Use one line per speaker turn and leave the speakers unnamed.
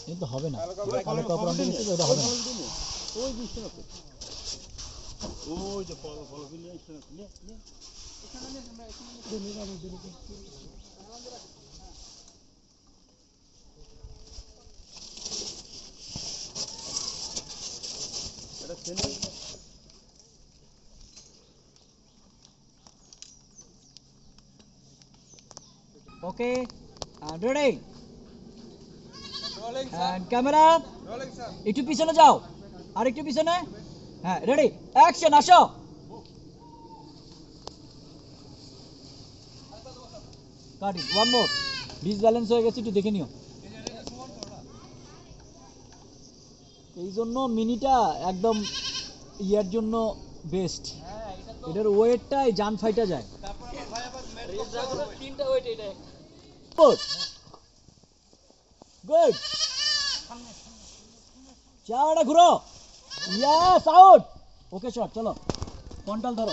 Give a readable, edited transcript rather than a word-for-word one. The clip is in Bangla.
কিন্তু হবে না কালো কাপড় আনতে গেছে ওটা হবে না
ওই দিচ্ছে না ওই যে ফলো ফিলে এখানে নে এটা সেনে
ওকে রেডি এন্ড ক্যামেরা একটু পিছনে যাও আর একটু পিছনে হ্যাঁ রেডি অ্যাকশন আসো কাট ইট ওয়ান মোর ডিসব্যালেন্স হয়ে গেছে একটু দেখে নিও এই জন্য মিনিটা একদম ইয়ার জন্য বেস্ট এটার ওয়েটটাই জান ফাইটা যায় তিনটা ওয়েট এটা গুড গুড চারটা ঘুরো ইয়েস আউট ওকে শট চলো কন্ট্রোল ধরো